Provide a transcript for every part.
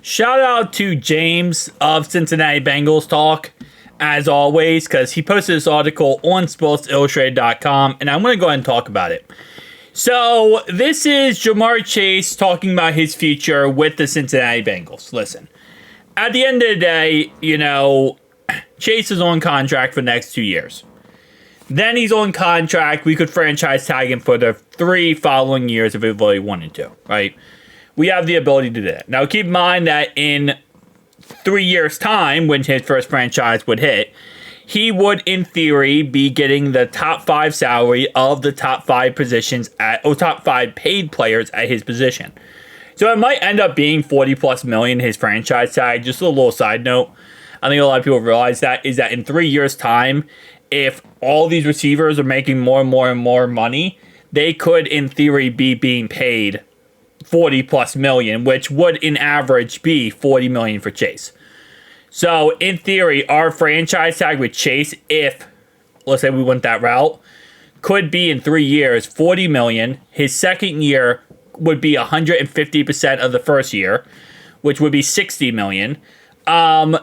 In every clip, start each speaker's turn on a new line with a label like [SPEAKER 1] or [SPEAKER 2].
[SPEAKER 1] Shout out to James of Cincinnati Bengals Talk, as always, because he posted this article on SportsIllustrated.com, and I'm going to go ahead and talk about it. So, this is Jamarr Chase talking about his future with the Cincinnati Bengals. Listen, at the end of the day, Chase is on contract for the next 2 years. Then he's on contract. We could franchise tag him for the 3 following years if we really wanted to, right? We have the ability to do that. Now, keep in mind that in 3 years' time, when his first franchise would hit, he would, in theory, be getting the top 5 salary of the top 5 positions top 5 paid players at his position. So it might end up being $40+ million his franchise tag. Just a little side note. I think a lot of people realize that is that in 3 years' time, if all these receivers are making more and more and more money, they could, in theory, be being paid $40+ million, which would in average be $40 million for Chase. So in theory, our franchise tag with Chase, if let's say we went that route, could be in 3 years $40 million. His second year would be 150% of the first year, which would be $60 million. And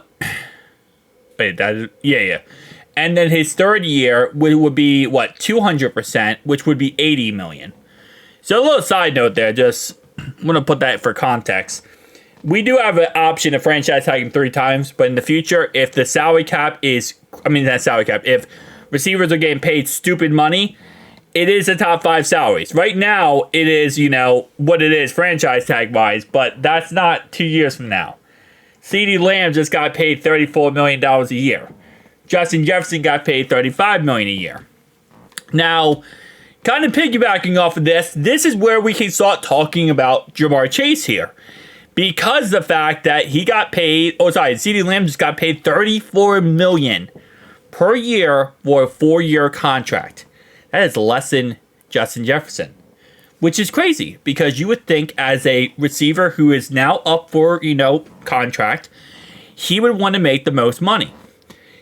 [SPEAKER 1] then his third year would be 200%, which would be $80 million. So a little side note there, just want to put that for context. We do have an option to franchise tag him 3 times, but in the future, if the salary cap if receivers are getting paid stupid money, it is the top 5 salaries. Right now, it is, what it is franchise tag wise, but that's not 2 years from now. CeeDee Lamb just got paid $34 million a year. Justin Jefferson got paid $35 million a year. Now, kind of piggybacking off of this is where we can start talking about Jamarr Chase here. Because the fact that he got paid, CeeDee Lamb just got paid $34 million per year for a 4-year contract. That is less than Justin Jefferson, which is crazy because you would think as a receiver who is now up for, contract, he would want to make the most money.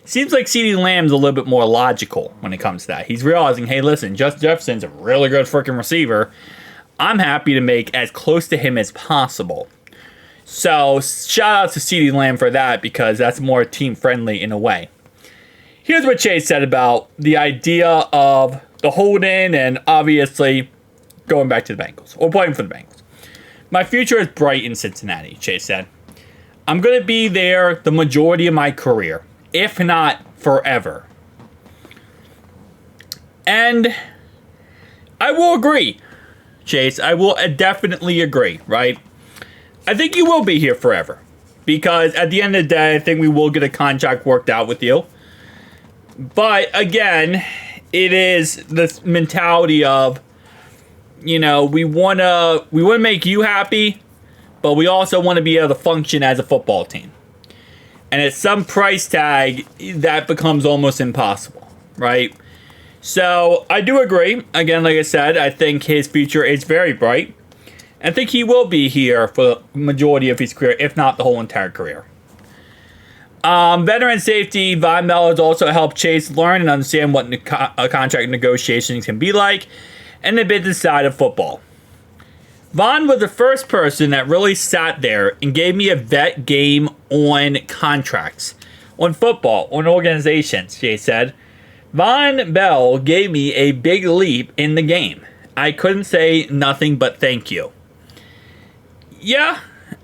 [SPEAKER 1] Seems like CeeDee Lamb's a little bit more logical when it comes to that. He's realizing, hey, listen, Justin Jefferson's a really good freaking receiver. I'm happy to make as close to him as possible. So, shout out to CeeDee Lamb for that because that's more team-friendly in a way. Here's what Chase said about the idea of the hold-in and obviously going back to the Bengals or playing for the Bengals. My future is bright in Cincinnati, Chase said. I'm going to be there the majority of my career, if not forever. And I will agree, Chase. I will definitely agree, right? I think you will be here forever. Because at the end of the day, I think we will get a contract worked out with you. But again, it is this mentality of, we want to make you happy, but we also want to be able to function as a football team. And at some price tag, that becomes almost impossible, right? So I do agree. Again, like I said, I think his future is very bright. I think he will be here for the majority of his career, if not the whole entire career. Veteran safety Von Miller has also helped Chase learn and understand what contract negotiations can be like and the business side of football. Von was the first person that really sat there and gave me a vet game on contracts, on football, on organizations, Jay said. Von Bell gave me a big leap in the game. I couldn't say nothing but thank you. Yeah,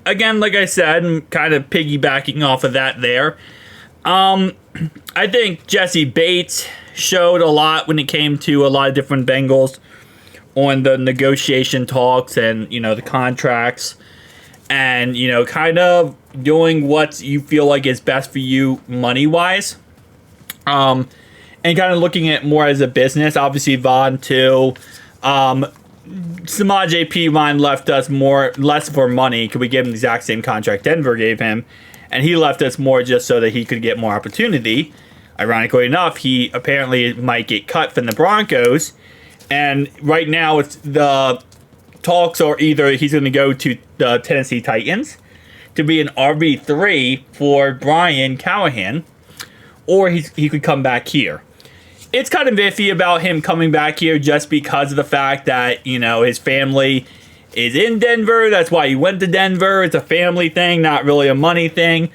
[SPEAKER 1] again, like I said, I'm kind of piggybacking off of that there. I think Jesse Bates showed a lot when it came to a lot of different Bengals on the negotiation talks and, the contracts and, kind of doing what you feel like is best for you money-wise. And kind of looking at it more as a business. Obviously, Von, too. Samaj P. Vine left us less for money. Could we give him the exact same contract Denver gave him? And he left us more just so that he could get more opportunity. Ironically enough, he apparently might get cut from the Broncos. And right now, it's the talks are either he's going to go to the Tennessee Titans to be an RB3 for Brian Callahan, or he could come back here. It's kind of iffy about him coming back here just because of the fact that, his family is in Denver. That's why he went to Denver. It's a family thing, not really a money thing.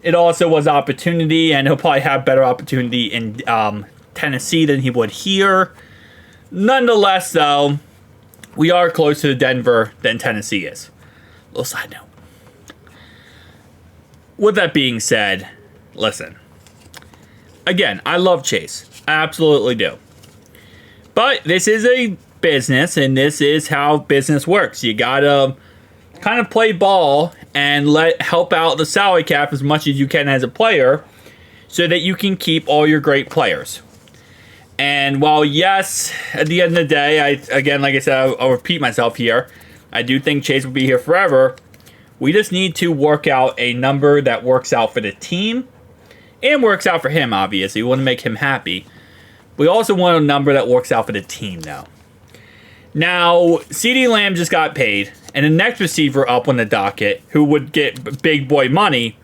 [SPEAKER 1] It also was opportunity, and he'll probably have better opportunity in Tennessee than he would here. Nonetheless, though, we are closer to Denver than Tennessee is. Little side note. With that being said, listen. Again, I love Chase. I absolutely do. But this is a business, and this is how business works. You gotta kind of play ball and help out the salary cap as much as you can as a player so that you can keep all your great players. And while, yes, at the end of the day, again, like I said, I'll repeat myself here. I do think Chase will be here forever. We just need to work out a number that works out for the team and works out for him, obviously. We want to make him happy. We also want a number that works out for the team, though. Now, CeeDee Lamb just got paid, and the next receiver up on the docket who would get big boy money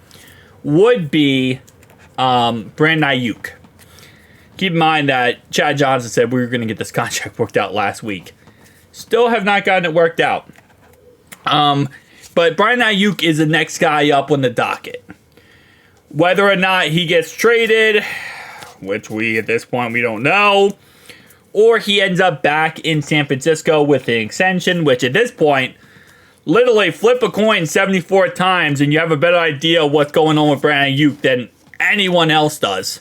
[SPEAKER 1] would be Brandon Ayuk. Keep in mind that Chad Johnson said we were going to get this contract worked out last week. Still have not gotten it worked out. But Brandon Ayuk is the next guy up on the docket. Whether or not he gets traded, which at this point, we don't know, or he ends up back in San Francisco with an extension, which at this point, literally flip a coin 74 times and you have a better idea of what's going on with Brandon Ayuk than anyone else does.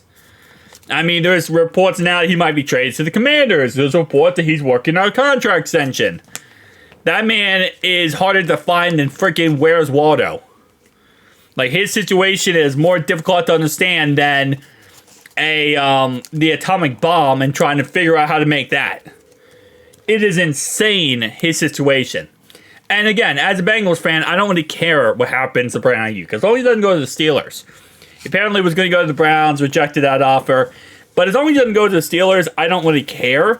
[SPEAKER 1] I mean, there's reports now that he might be traded to the Commanders. There's reports that he's working on a contract extension. That man is harder to find than freaking Where's Waldo. Like, his situation is more difficult to understand than the atomic bomb and trying to figure out how to make that. It is insane, his situation. And again, as a Bengals fan, I don't really care what happens to Brandon Ayuk, as long as he doesn't go to the Steelers. He apparently was going to go to the Browns, rejected that offer. But as long as he doesn't go to the Steelers, I don't really care.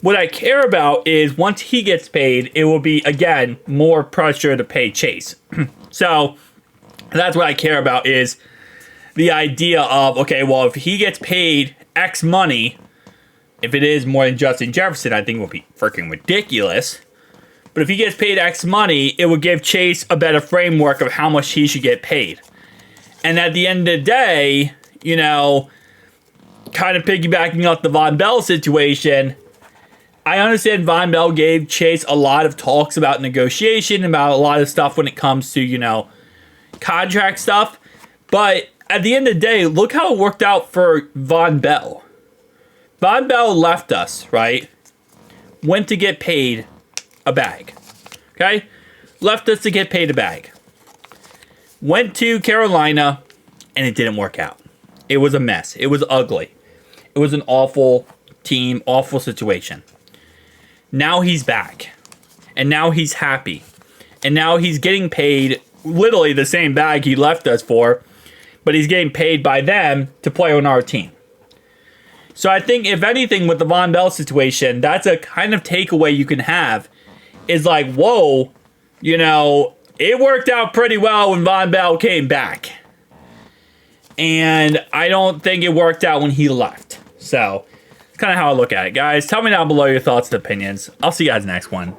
[SPEAKER 1] What I care about is once he gets paid, it will be, again, more pressure to pay Chase. So that's what I care about, is the idea of, okay, well, if he gets paid X money, if it is more than Justin Jefferson, I think it will be freaking ridiculous. But if he gets paid X money, it would give Chase a better framework of how much he should get paid. And at the end of the day, you know, kind of piggybacking off the Von Bell situation, I understand Von Bell gave Chase a lot of talks about negotiation, about a lot of stuff when it comes to, you know, contract stuff. But at the end of the day, look how it worked out for Von Bell. Von Bell left us, right? Went to get paid a bag. Okay? Left us to get paid a bag. Went to Carolina, and it didn't work out. It was a mess. It was ugly. It was an awful team, awful situation. Now he's back. And now he's happy. And now he's getting paid literally the same bag he left us for, but he's getting paid by them to play on our team. So I think, if anything, with the Von Bell situation, that's a kind of takeaway you can have, is like, whoa, you know, it worked out pretty well when Von Bell came back. And I don't think it worked out when he left. So, it's kind of how I look at it, guys. Tell me down below your thoughts and opinions. I'll see you guys next one.